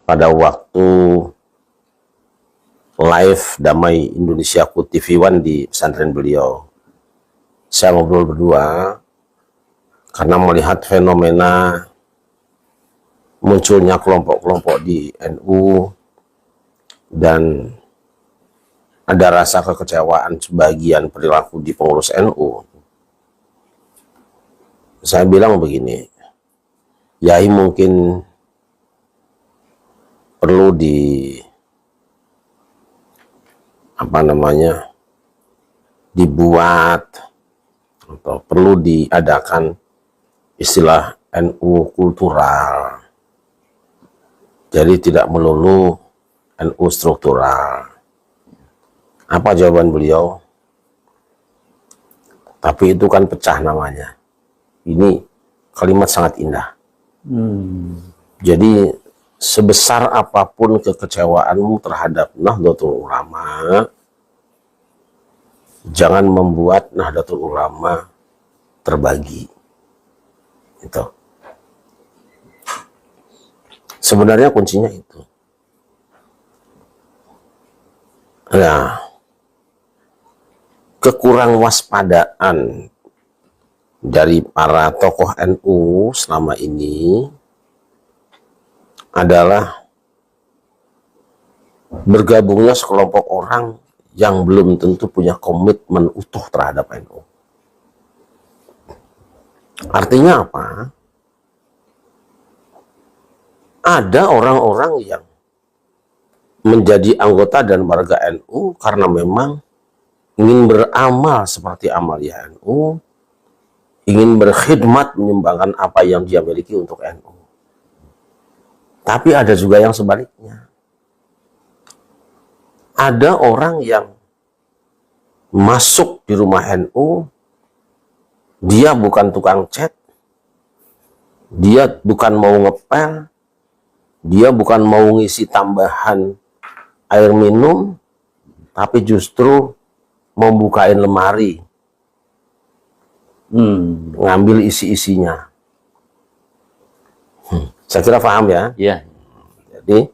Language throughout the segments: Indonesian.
pada waktu live Damai Indonesiaku TV One di pesantren beliau. Saya ngobrol berdua karena melihat fenomena munculnya kelompok-kelompok di NU dan ada rasa kekecewaan sebagian perilaku di pengurus NU. Saya bilang begini, Yai mungkin perlu dibuat atau perlu diadakan istilah NU kultural. Jadi tidak melulu NU struktural. Apa jawaban beliau? Tapi itu kan pecah namanya. Ini kalimat sangat indah. Jadi sebesar apapun kekecewaanmu terhadap Nahdlatul Ulama, jangan membuat Nahdlatul Ulama terbagi. Itu. Sebenarnya kuncinya itu. Nah, kekurang waspadaan dari para tokoh NU selama ini adalah bergabungnya sekelompok orang yang belum tentu punya komitmen utuh terhadap NU. Artinya apa? Ada orang-orang yang menjadi anggota dan warga NU karena memang ingin beramal seperti amalia NU, ingin berkhidmat menyumbangkan apa yang dia miliki untuk NU. Tapi ada juga yang sebaliknya. Ada orang yang masuk di rumah NU, dia bukan tukang cat, dia bukan mau ngepel, dia bukan mau ngisi tambahan air minum, tapi justru mau bukain lemari, ngambil isi-isinya. Saya kira paham ya? Iya. Jadi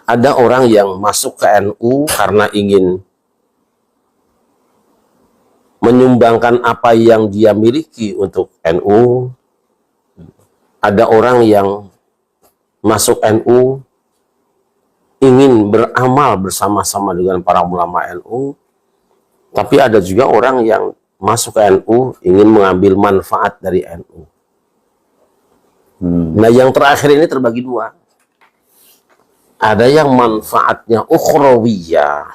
ada orang yang masuk ke NU karena ingin menyumbangkan apa yang dia miliki untuk NU. Ada orang yang masuk NU ingin beramal bersama-sama dengan para ulama NU. Tapi ada juga orang yang masuk ke NU ingin mengambil manfaat dari NU. Nah, yang terakhir ini terbagi dua. Ada yang manfaatnya ukhrawiyah,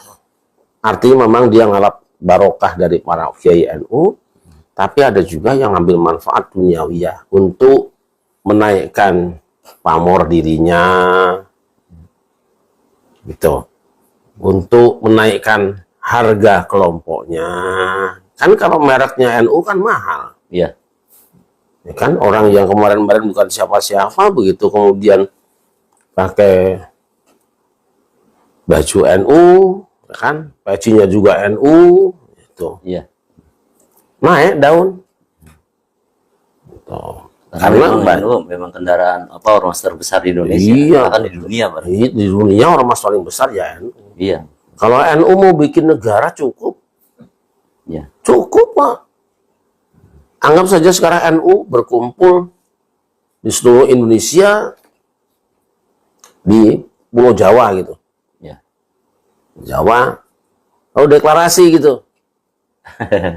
artinya memang dia ngalap barokah dari para kiai NU, tapi ada juga yang ngambil manfaat duniawiyah untuk menaikkan pamor dirinya, gitu, untuk menaikkan harga kelompoknya. Kan kalau mereknya NU kan mahal. Iya. Ya kan, orang yang kemarin-kemarin bukan siapa-siapa begitu kemudian pakai baju NU, ya kan, pecinya juga NU, itu. Iya. Naik daun. Gitu. Karena memang kendaraan ormas terbesar di Indonesia. Iya. Bahkan di dunia, Pak. Di dunia ormas paling besar ya NU. Iya. Kalau NU mau bikin negara cukup. Iya. Cukup, Pak. Anggap saja sekarang NU berkumpul di seluruh Indonesia di Pulau Jawa gitu. Ya. Jawa, lalu deklarasi gitu.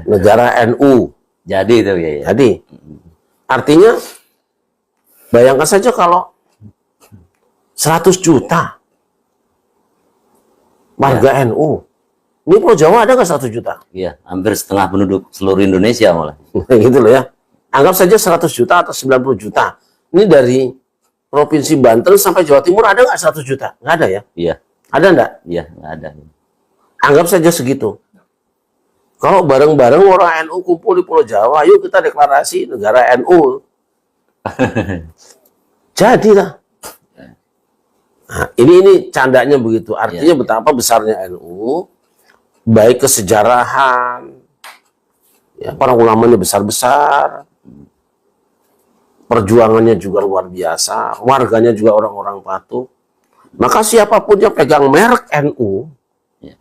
Negara NU. Jadi itu ya. Jadi, artinya bayangkan saja kalau 100 juta warga NU. Ini Pulau Jawa ada nggak 100 juta? Iya, hampir setengah penduduk seluruh Indonesia malah. Gitu loh ya. Anggap saja 100 juta atau 90 juta. Ini dari Provinsi Banten sampai Jawa Timur ada nggak 100 juta? Nggak ada ya? Iya. Ada nggak? Iya, nggak ada. Anggap saja segitu. Kalau bareng-bareng orang NU kumpul di Pulau Jawa, yuk kita deklarasi negara NU. Jadilah. Nah, ini candanya begitu. Artinya betapa besarnya NU. Baik kesejarahan, ya, para ulamanya besar-besar, perjuangannya juga luar biasa, warganya juga orang-orang patuh. Maka siapapun yang pegang merek NU, Ya.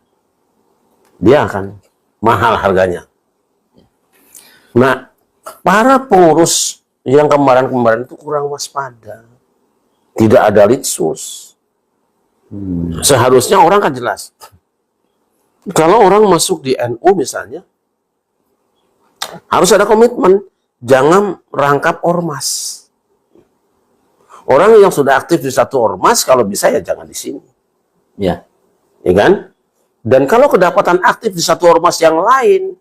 dia akan mahal harganya. Nah, para pengurus yang kemarin-kemarin itu kurang waspada. Tidak ada litsus. Seharusnya orang kan jelas. Kalau orang masuk di NU misalnya, harus ada komitmen. Jangan rangkap ormas. Orang yang sudah aktif di satu ormas, kalau bisa ya jangan di sini. Ya. Ya kan? Dan kalau kedapatan aktif di satu ormas yang lain,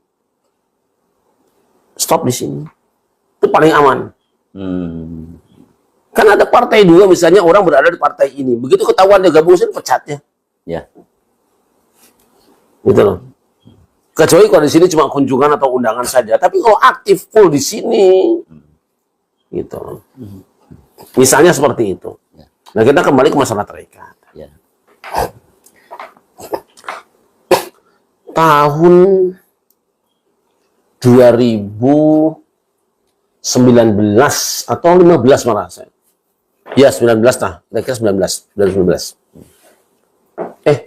stop di sini. Itu paling aman. Kan ada partai dua misalnya, orang berada di partai ini. Begitu ketahuan dia gabung sini, pecatnya. Ya. Gitu loh. Kecuali kalau di sini cuma kunjungan atau undangan saja. Tapi kalau aktif full di sini, gitu loh. Misalnya seperti itu. Nah, kita kembali ke masalah tarekat. Ya. Tahun 2019 atau 15 malah saya. Ya, 19 lah. Kira-kira 19. 2019.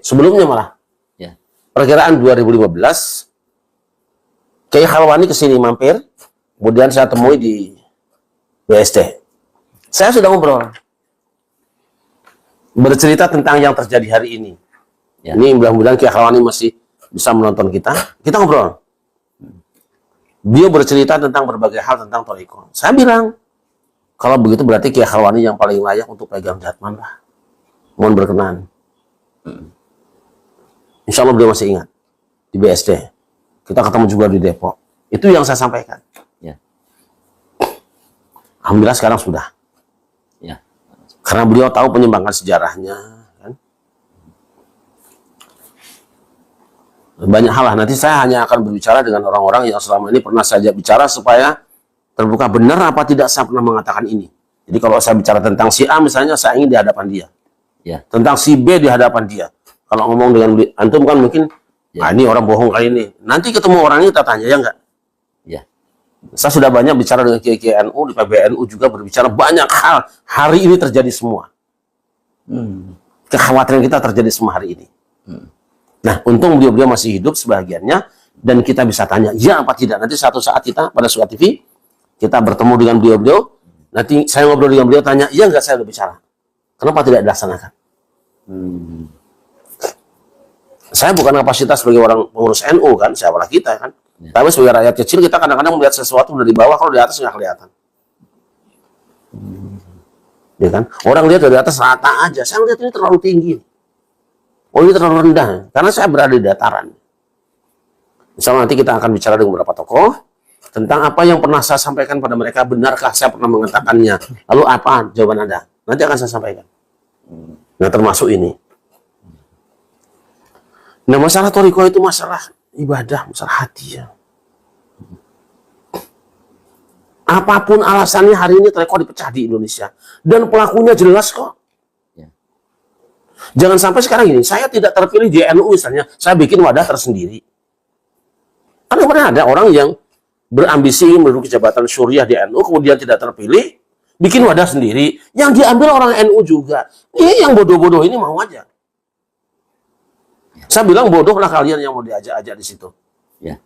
Sebelumnya malah. Ya. Perkiraan 2015, Kiai Khalwani kesini mampir, kemudian saya temui di BSD. Saya sudah ngobrol, bercerita tentang yang terjadi hari ini. Ya. Ini mudah-mudahan Kiai Khalwani masih bisa menonton kita. Kita ngobrol. Dia bercerita tentang berbagai hal tentang Thariqah. Saya bilang, kalau begitu berarti Kiai Khalwani yang paling layak untuk pegang jatman lah. Mohon berkenan. Insya Allah beliau masih ingat di BSD. Kita ketemu juga di Depok. Itu yang saya sampaikan. Ya. Alhamdulillah sekarang sudah. Ya. Karena beliau tahu penyimpangan sejarahnya. Kan? Banyak hal lah. Nanti saya hanya akan berbicara dengan orang-orang yang selama ini pernah saya bicara supaya terbuka benar apa tidak saya pernah mengatakan ini. Jadi kalau saya bicara tentang si A misalnya, saya ingin di hadapan dia. Ya. Tentang si B di hadapan dia. Kalau ngomong dengan antum kan mungkin, Ya. ini orang bohong kali ini. Nanti ketemu orangnya kita tanya, ya enggak? Ya. Saya sudah banyak bicara dengan Kiai NU, di PBNU juga berbicara banyak hal. Hari ini terjadi semua. Kekhawatiran kita terjadi semua hari ini. Nah, untung beliau-beliau masih hidup sebagiannya, dan kita bisa tanya, ya apa tidak. Nanti satu saat kita pada Suka TV, kita bertemu dengan beliau-beliau, nanti saya ngobrol dengan beliau, tanya, iya enggak saya udah bicara. Kenapa tidak dilaksanakan? Saya bukan kapasitas sebagai orang pengurus NU kan, siapalah kita kan. Ya. Tapi sebagai rakyat kecil kita kadang-kadang melihat sesuatu dari bawah, kalau di atas nggak kelihatan. Ya kan? Orang lihat dari atas rata aja. Saya lihat ini terlalu tinggi. Oh ini terlalu rendah. Karena saya berada di dataran. Misalnya nanti kita akan bicara dengan beberapa tokoh tentang apa yang pernah saya sampaikan pada mereka. Benarkah saya pernah mengatakannya? Lalu apa jawaban Anda? Nanti akan saya sampaikan. Nah termasuk ini. Nah masalah Thariqah itu masalah ibadah, masalah hati ya. Apapun alasannya hari ini Thariqah dipecah di Indonesia. Dan pelakunya jelas kok. Ya. Jangan sampai sekarang ini, saya tidak terpilih di NU misalnya, saya bikin wadah tersendiri. Karena kemarin ada orang yang berambisi menduduki jabatan syuriah di NU, kemudian tidak terpilih, bikin wadah sendiri, yang diambil orang NU juga. Ini yang bodoh-bodoh ini mau aja. Saya bilang bodohlah kalian yang mau diajak-ajak di situ. Ya.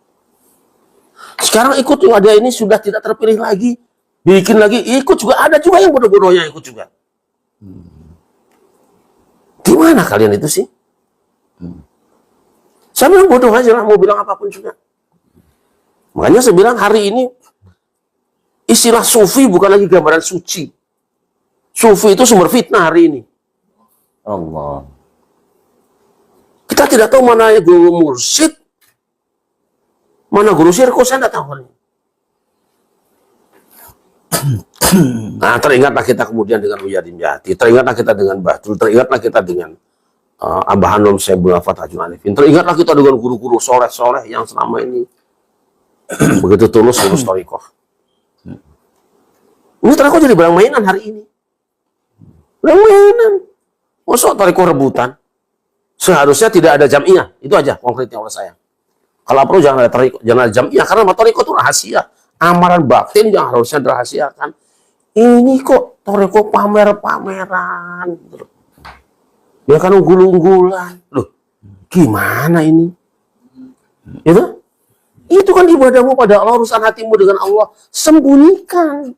Sekarang ikut yang ada ini sudah tidak terpilih lagi, bikin lagi, ikut juga ada juga yang bodoh-bodohnya ikut juga. Gimana kalian itu sih? Saya bilang bodoh aja lah, mau bilang apapun juga. Makanya saya bilang hari ini istilah sufi bukan lagi gambaran suci. Sufi itu sumber fitnah hari ini. Allah. Kita tidak tahu mana guru mursyid, mana guru sirkus, saya tidak tahu. Nah, teringatlah kita kemudian dengan Buya Dimyati, teringatlah kita dengan Batul, teringatlah kita dengan Abah Hanum Syebul Afat Hajun Alifin, teringatlah kita dengan guru-guru soleh-soleh yang selama ini begitu tulus ngurus Thariqah. Ini Thariqah jadi barang mainan hari ini. Barang mainan. Masuk Thariqah rebutan. Seharusnya tidak ada jam'iyah. Itu aja konkretnya oleh saya. Kalau perlu jangan ada Thariqah, jangan ada jam'iyah. Karena Thariqah itu rahasia. Amaran batin yang harusnya dirahasiakan. Ini kok toreko pamer-pameran. Ya kan unggul-unggulan. Loh, gimana ini? Itu kan ibadahmu pada Allah, urusan hatimu dengan Allah. Sembunyikan.